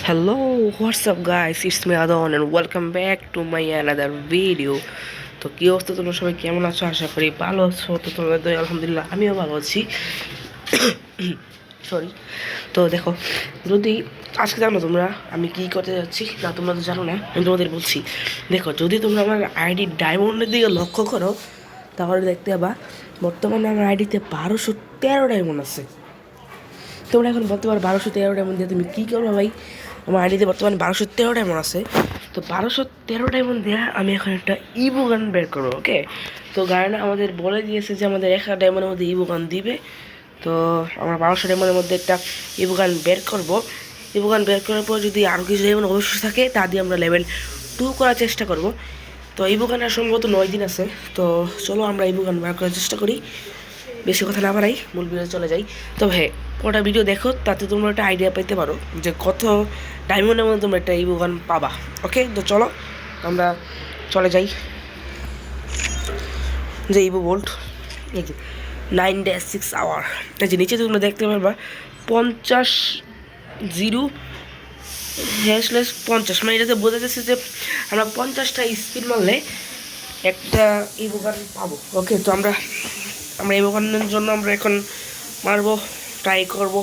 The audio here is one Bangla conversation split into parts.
Hello, what's up guys? It's me Adon and welcome back to my another video. তো কি অবস্থা, তোমরা সবাই কেমন আছো? আশা করি ভালো আছো। তো তোমাদের আলহামদুলিল্লাহ আমিও ভালো আছি। সরি। তো দেখো, যদি আজকে জানো তোমরা আমি কি করতে যাচ্ছি না, তোমরা তো জানো না, আমি তোমাদের বলছি। দেখো, যদি তোমরা আমার আইডি ডায়মন্ডের দিকে লক্ষ্য করো তাহলে দেখতে পাবা বর্তমানে আমার আইডিতে 1213 ডায়মন্ড আছে। তোমরা এখন বলতে পারো 1213 ডায়মন্ড দিয়ে তুমি কী করবে ভাই? আমার আইডিতে বর্তমানে 1213 ডায়মন্ড আছে। তো 1213 ডায়মন্ড দিয়ে আমি এখন একটা ইবো গান বের করবো। ওকে, তো গান আমাদের বলে দিয়েছে যে আমাদের 1000 ডায়মন্ডের মধ্যে ইবো গান দিবে। তো আমরা 1200 ডায়মন্ডের মধ্যে একটা ইবো গান বের করবো। ইবো গান বের করার পর যদি আরও কিছু ডায়মন্ড অবশ্যই থাকে তা দিয়ে আমরা লেভেল 2 করার চেষ্টা করব। তো ইবো গানের সম্ভবত 9 দিন আছে। তো চলো আমরা ইবো গান বের করার চেষ্টা করি। বেশি কথা না বাড়াই, মূল ভিডিও চলে যাই। তবে হ্যাঁ, কটা ভিডিও দেখো, তাতে তোমরা একটা আইডিয়া পেতে পারো যে কত ডায়মন্ডের মধ্যে তোমরা একটা ইবো গান পাবা। ওকে, তো চলো আমরা চলে যাই। যে ইবো বোল্ট, এই যে 9-6 আওয়ার, এই যে নিচে তোমরা দেখতে পারবা 50-0/50, মানে এটাতে বোঝা যাচ্ছে যে আমরা 50টা স্পিড মারলে একটা ইবো গান পাবো। ওকে, তো আমরা এই বোকানের জন্য আমরা এখন মারবো, ট্রাই করব,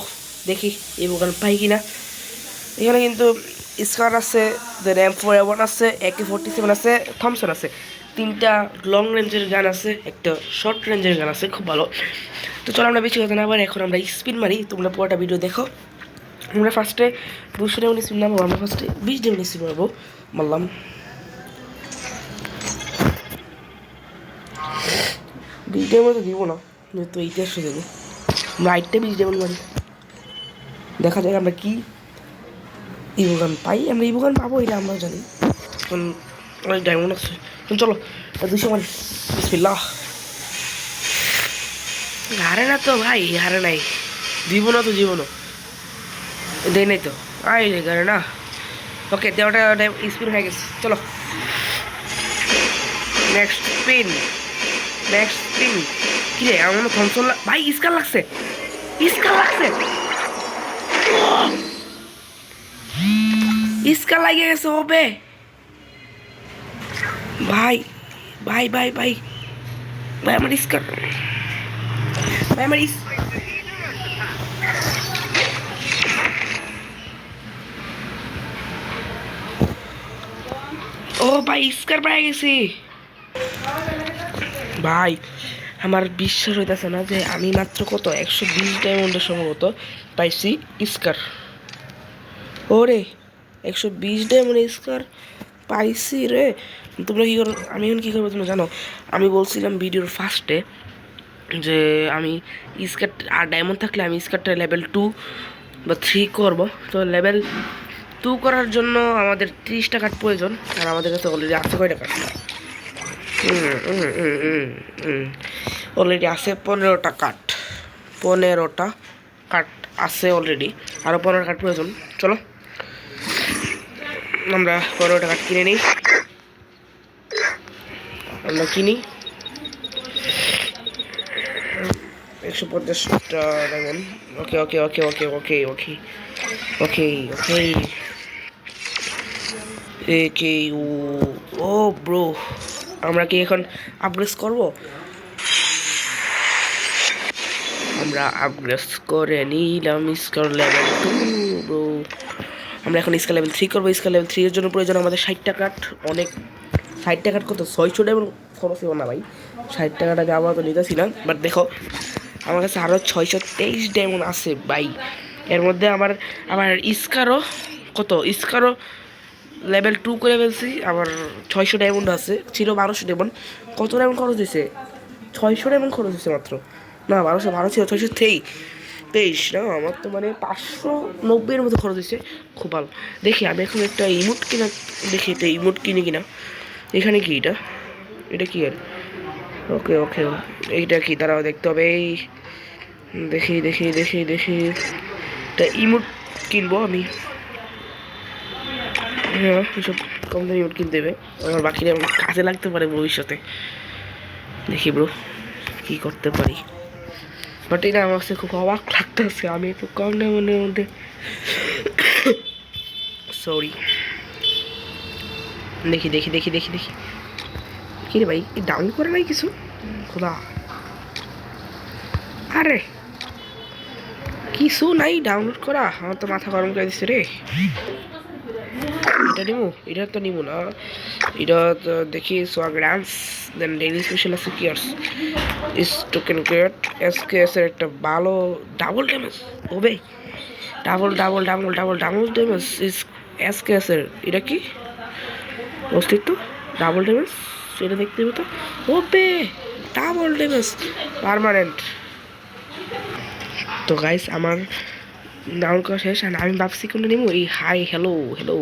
দেখি এই বোকান পাই কিনা। এখানে কিন্তু স্কার আছে, M4A1 আছে, AK-47 আছে, থমসন আছে, 3টা লং রেঞ্জের গান আছে, একটা শর্ট রেঞ্জের গান আছে, খুব ভালো। তো চলো আমরা বেশি কথা না পারি, এখন আমরা স্পিন মারি। তোমরা পুরোটা ভিডিও দেখো। আমরা ফার্স্টে 200 ডায়মন্ড স্পিন মারবো, আমরা ফার্স্টে 20 ডায়মন্ড স্পিন মারবো। মারলাম 20 ডায়মন্ড তো দিব না, তো 800 দেবো। আমরা 8টা 20 ডায়মন্ড মারি, দেখা যাক আমরা কি ইবো গান পাই। আমরা ইবো গান পাবো এটা আমরা জানি, কারণ অনেক ডায়মন্ড আছে। চলো 200 মারি, বিসমিল্লাহ। হারে না তো ভাই, হারে নাই, দিব না তো জীবনও দেয় নাই তো, আই গারে না। ওকে, দেওয়াটা স্পিন হয়ে গেছে। চলো নেক্সট স্পিন, নেক্সট স্পিন। কি রে, আমার মনে থমসন ভাই, স্কার লাগছে, স্কার লাগছে, স্কার লাগিয়ে গেছে ওবে ভাই। ভাই ভাই ভাই ভাই, আমার স্কার, ভাই আমার ও ভাই, স্কার পাই গেছি ভাই। আমার বিশ্বাস হইতেছে না যে আমি মাত্র কত 120 ডায়মন্ডের সম্ভবত পাইছি স্কার। ওরে 120 ডায়মন্ড স্কার পাইছি রে। তোমরা কী করো, আমি এখন কী করবো তোমরা জানো? আমি বলছিলাম ভিডিওর ফার্স্টে যে আমি স্কার আর ডায়মন্ড থাকলে আমি স্কারটা লেভেল 2 বা 3 করব। তো লেভেল 2 করার জন্য আমাদের 30টা কাঠ প্রয়োজন, আর আমাদের কাছে অলরেডি আছে কয়টা কাঠ? অলরেডি আছে 15টা কাঠ, 15টা কাঠ আছে অলরেডি, আরও 15 কাঠ প্রয়োজন। চলো আমরা 15টা কাঠ কিনে নিই, আমরা কিনি 150টা ডায়মন্ড। ওকে ওকে ওকে ওকে ওকে ওকে ওকে ওকে একে ও ব্রো, আমরা কি এখন আপগ্রেড করব? আমরা আপগ্রেড করে নিলাম স্কার লেভেল 2 ব্রো। আমরা এখন স্কার লেভেল 3 করবো। স্কার লেভেল 3 এর জন্য প্রয়োজন আমাদের 60টা কাঠ। অনেক 60টা কাঠ কত, 600 ডায়মন্ড খরচ হবো না ভাই। 60টা কাঠ আমি আবার তো নিতেছিলাম, বাট দেখো আমার কাছে আরও 623 ডায়মন্ড আছে ভাই। এর মধ্যে আমার আমার স্কারও কত, স্কারও লেভেল 2 করে ফেলছি, আবার 600 ডায়মন্ড আছে, ছিল 1200 ডায়মন্ড। কত ডায়মন্ড খরচ হয়েছে? 600 ডায়মন্ড খরচ হয়েছে মাত্র, না 1200 ভালো ছিল, 623 না, আমার তো মানে 590-এর মতো খরচ হয়েছে। খুব ভালো। দেখি আমি এখন একটা ইমোট কিনা, দেখি একটা ইমোট কিনে কিনা। এখানে কি এটা, এটা কি আর? ওকে ওকে, এইটা কি তারাও দেখতে হবে। এই দেখি দেখি দেখি দেখি একটা ইমোট কিনবো আমি। হ্যাঁ, এসব কম দামি ইমোট কিনতে হবে, আমার বাকিরা কাজে লাগতে পারে ভবিষ্যতে। দেখি ব্রো কি করতে পারি, বাট এটা আমার কাছে খুব অবাক লাগতেছে। আমি একটু কম দামের মধ্যে সরি। দেখি দেখি দেখি দেখি দেখি কি রে ভাই, ডাউনলোড করে নাই কিছু? খোদা, আরে কিছু নাই ডাউনলোড করা, আমার তো মাথা গরম করে দিচ্ছে রে। এটা নিমু, এটা তো নিমু না, এটা তো দেখি swag dance, then daily special আছে কিয়ার্স ইস টোকেন গেট এসকেএস এর একটা ভালো ডাবল ড্যামেজ হবে, double double double double double damage is SKS এর। এটা কি অস্তিত্ব ডাবল ড্যামেজ, সেটা দেখতে হবে তো। ওপে ডাবল ড্যামেজ পার্মানেন্ট। তো গাইস আমার ডাউন করা শেষ, আর আমি ভাবছি কোনটা নিবো, এই হাই হ্যালো হ্যালো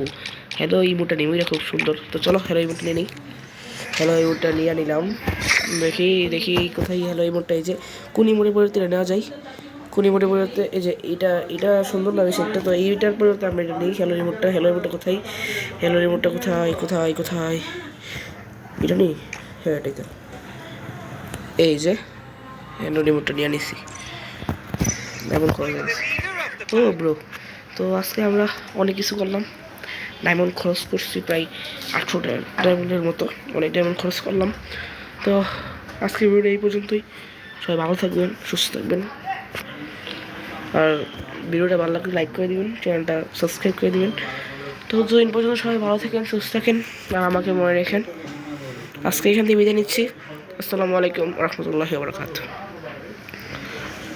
হ্যালো ইমোটটা নিবো, এটা খুব সুন্দর। তো চলো হ্যালো ইমোট নিয়ে নিই। হ্যালো ইমোটটা নিয়ে নিলাম। দেখি দেখি কোথায় হ্যালো ইমোটটা, এই যে কোন ইমোটের পরিবর্তে নেওয়া যায়, কোন ইমোটের পরিবর্তে এই যে এটা, এটা সুন্দর লাগে সেটা। তো এইটার পরিবর্তে আমরা এটা নিই হ্যালো ইমোটটা। হ্যালো ইমোটটা কোথায়, হ্যালো ইমোটটা কোথায় কোথায় কোথায়, এটা নিই, হ্যাঁ এটা এই যে হ্যালো ইমোটটা নিয়ে নিছি। এমন করে ও ব্রো। তো আজকে আমরা অনেক কিছু করলাম, ডায়মন্ড খরচ করছি প্রায় 800 ডায়মন্ডের মতো, অনেক ডায়মন্ড খরচ করলাম। তো আজকের ভিডিও এই পর্যন্তই, সবাই ভালো থাকবেন, সুস্থ থাকবেন, আর ভিডিওটা ভালো লাগলে লাইক করে দিবেন, চ্যানেলটা সাবস্ক্রাইব করে দিবেন। তো যতদিন পর্যন্ত সবাই ভালো থাকেন, সুস্থ থাকেন, আর আমাকে মনে রাখেন। আজকে এখান থেকে বিদায় নিচ্ছি। আসসালামু আলাইকুম রহমতুল্লাহি ওয়া বারাকাতুহু।